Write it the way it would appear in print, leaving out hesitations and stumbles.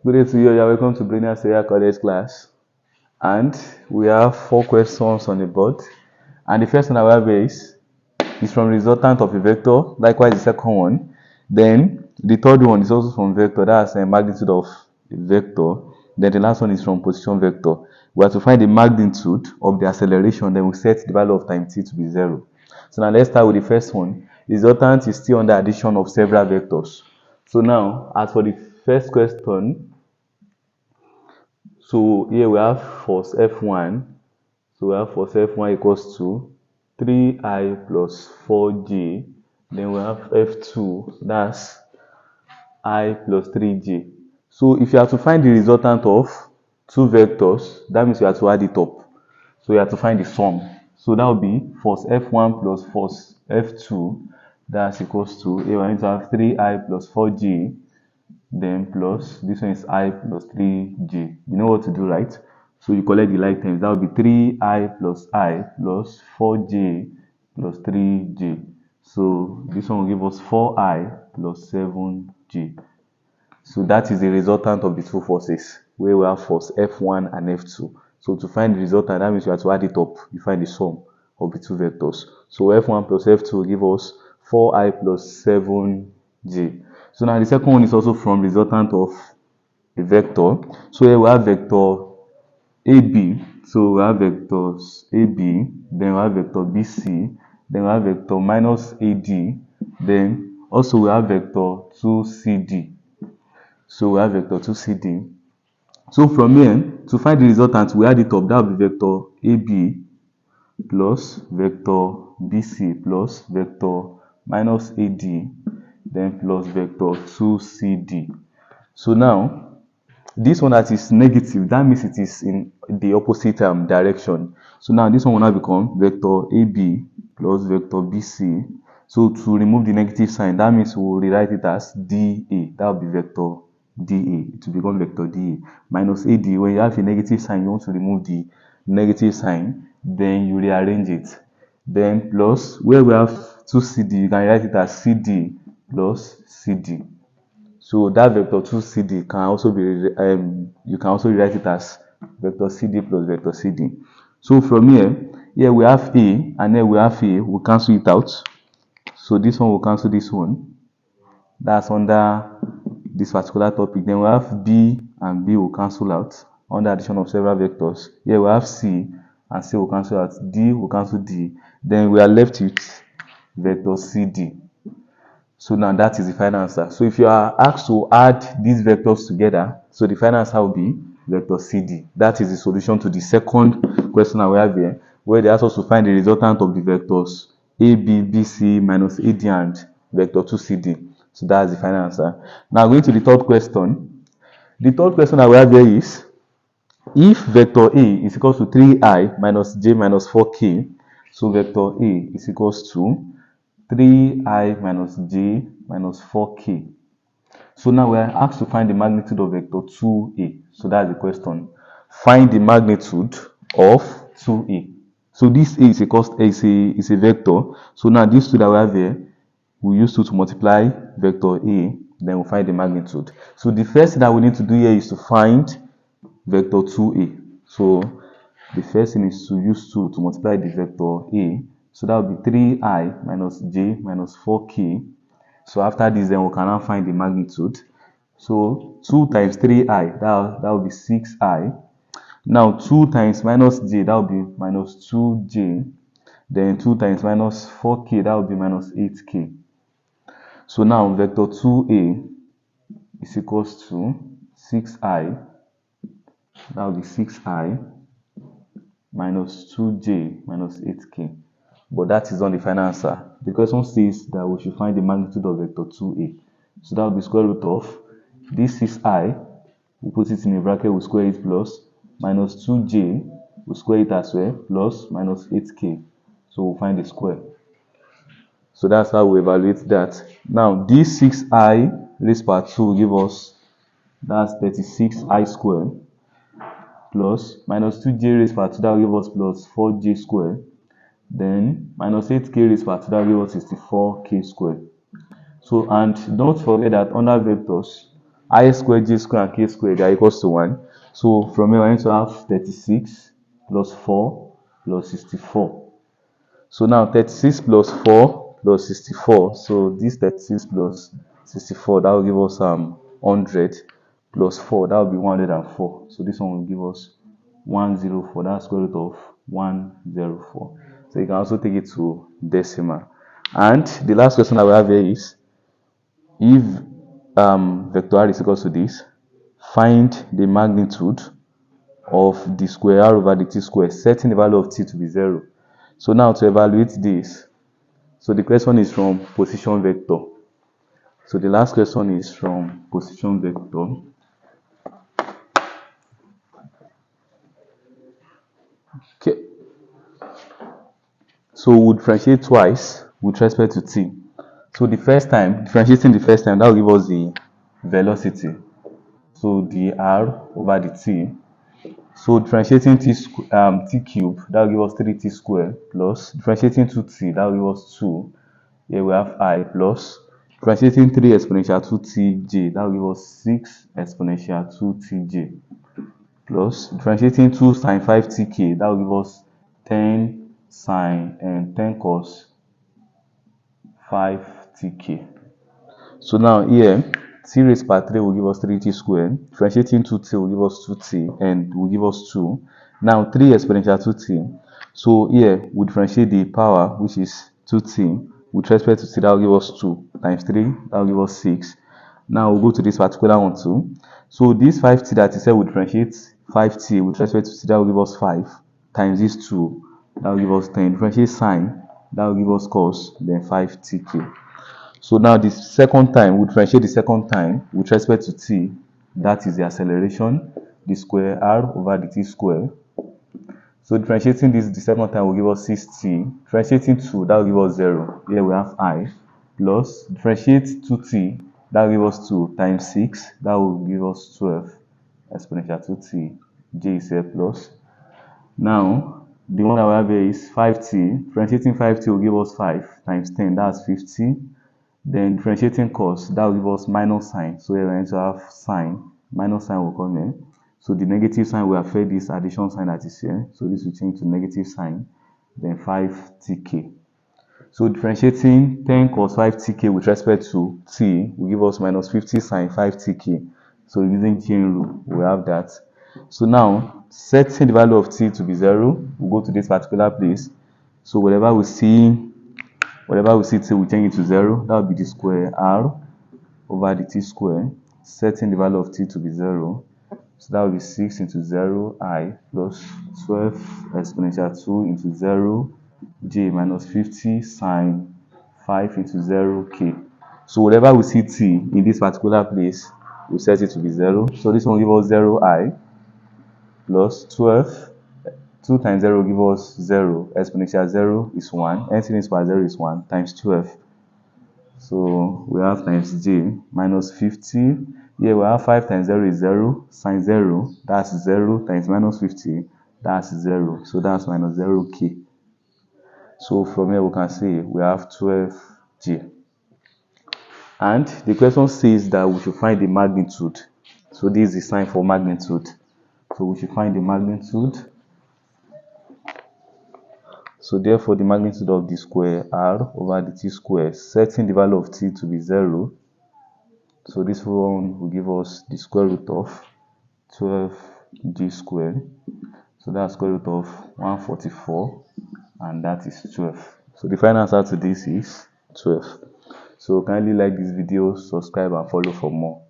Good day to you. You're welcome to Brilliant Area College class. And we have 4 questions on the board. And the first one I have is from resultant of a vector. Likewise, the second one. Then the third one is also from vector. That's the magnitude of a vector. Then the last one is from position vector. We have to find the magnitude of the acceleration. Then we set the value of time t to be 0. So now let's start with the first one. Resultant is still under addition of several vectors. So now, as for the first question, so here we have force F1. So we have force F1 equals to 3I plus 4J. Then we have F2, that's I plus 3J. So if you have to find the resultant of two vectors, that means you have to add it up. So you have to find the sum. So that will be force F1 plus force F2. That's equals to, here we need to have 3I plus 4J. Then plus, this one is I plus 3J. You know what to do, right? So you collect the like terms. That will be 3I plus I plus 4J plus 3J. So this one will give us 4I plus 7J. So that is the resultant of the two forces, where we have force F1 and F2. So to find the resultant, that means you have to add it up. You find the sum of the two vectors. So F1 plus F2 will give us 4I plus 7J. So now the second one is also from resultant of a vector. So here we have vector AB. So we have vectors AB, then we have vector BC, then we have vector minus AD, then also we have vector 2CD. So we have vector 2CD. So from here, to find the resultant, we add it up. That will be vector AB plus vector BC plus vector minus AD, then plus vector 2CD. So now, this one that is negative, that means it is in the opposite direction. So now this one will now become vector AB plus vector BC. So to remove the negative sign, that means we will rewrite it as DA. That will be vector DA. It will become vector DA. Minus AD, when you have a negative sign, you want to remove the negative sign, then you rearrange it. Then plus, where we have 2CD, you can write it as CD plus CD. So that vector 2CD can also be, you can also write it as vector CD plus vector CD. So from here we have A, and here we have A, we'll cancel it out. So this one will cancel this one. That's under this particular topic. Then we have B, and B will cancel out under addition of several vectors. Here we have C, and C will cancel out. D will cancel D. Then we are left with vector CD. So now that is the final answer. So if you are asked to add these vectors together, so the final answer will be vector CD. That is the solution to the second question that we have here, where they ask us to find the resultant of the vectors AB, BC, minus AD, and vector 2CD. So that's the final answer. Now going to the third question. The third question that we have here is, if vector A is equals to 3I minus J minus 4K, so vector A is equals to 3I minus J minus 4K. So now we are asked to find the magnitude of vector 2A. So that's the question. Find the magnitude of 2A. So this A is a vector. So now these two that we have here, we use 2 to multiply vector A, then we find the magnitude. So the first thing that we need to do here is to find vector 2A. So the first thing is to use 2 to multiply the vector A. So that will be 3I minus J minus 4K. So after this, then we can now find the magnitude. So 2 times 3I, that will be 6I. Now 2 times minus J, that will be minus 2J. Then 2 times minus 4K, that will be minus 8K. So now vector 2A is equals to 6I. That will be 6I minus 2J minus 8K. But that is not the final answer. The question says that we should find the magnitude of vector 2A. So that will be square root of this 6I, we put it in a bracket, we square it plus, minus 2J, we square it as well, plus minus 8K. So we'll find the square. So that's how we evaluate that. Now this 6I raised by 2 will give us, that's 36I squared, plus minus 2J raised by 2, that will give us plus 4J squared. Then minus 8K raised by 2, that gives us 64K squared. So, and don't forget that under vectors, I squared, j squared, and k squared, they are equals to 1. So from here, we're going to have 36 plus 4 plus 64. So now 36 plus 4 plus 64. So this 36 plus 64, that will give us 100 plus 4, that will be 104. So this one will give us 104. That's square root of 104. So you can also take it to decimal. And the last question that we have here is, if vector r is equal to this, find the magnitude of the square r over the t square, setting the value of t to be 0. So now to evaluate this, so the question is from position vector. So the last question is from position vector. Okay. So we'll differentiate twice with respect to t. So the first time, differentiating the first time, that will give us the velocity. So the r over the t. So differentiating t cube, that will give us 3t squared, plus differentiating 2t, that will give us 2. Here we have I, plus differentiating 3 exponential 2tj, that will give us 6 exponential 2tj, plus differentiating 2 sine 5tk, that will give us 10 sine and 10 cos 5tk. So now here, t raised by 3 will give us 3t squared. Differentiating 2t will give us 2t and will give us 2. Now 3 exponential 2t. So here we differentiate the power, which is 2t, with respect to t, that will give us 2 times 3, that will give us 6. Now we'll go to this particular one too. So this 5t that is said we differentiate 5t with respect to t, that will give us 5 times this 2, that will give us 10. Differentiate sine, that will give us cos, then 5tk. So now the second time, we differentiate the second time with respect to t, that is the acceleration, the square r over the t square. So differentiating this the second time will give us 6t. Differentiating 2, that will give us 0. Here we have I, plus differentiate 2t, that will give us 2 times 6, that will give us 12 exponential 2t. J is here plus. Now the one that we have here is 5t. Differentiating 5t will give us 5 times 10, that's 50. Then differentiating cos, that will give us minus sign. So here we're going to have sign, minus sign will come here. So the negative sign will affect this addition sign that is here. So this will change to negative sign, then 5tk. So differentiating 10 cos 5tk with respect to t will give us minus 50 sine 5tk. So using chain rule, we have that. So now, setting the value of t to be 0, we'll go to this particular place. So whatever we see t, we change it to 0. That will be the square r over the t square, setting the value of t to be 0. So that will be 6 into 0 I plus 12 exponential 2 into 0 j minus 50 sine 5 into 0 k. So whatever we see t in this particular place, we set it to be 0. So this one will give us 0 I plus 12. 2 times 0 will give us 0. Exponential 0 is 1. Anything is by 0 is 1 times 12. So we have times j minus 50. Here we have 5 times 0 is 0. Sine 0, that's 0 times minus 50, that's 0. So that's minus 0k. So from here we can say we have 12j. And the question says that we should find the magnitude. So this is the sign for magnitude. So we should find the magnitude. So therefore the magnitude of the square r over the t square, setting the value of t to be 0. So this one will give us the square root of 12g squared. So that's square root of 144, and that is 12. So the final answer to this is 12. So kindly like this video, subscribe and follow for more.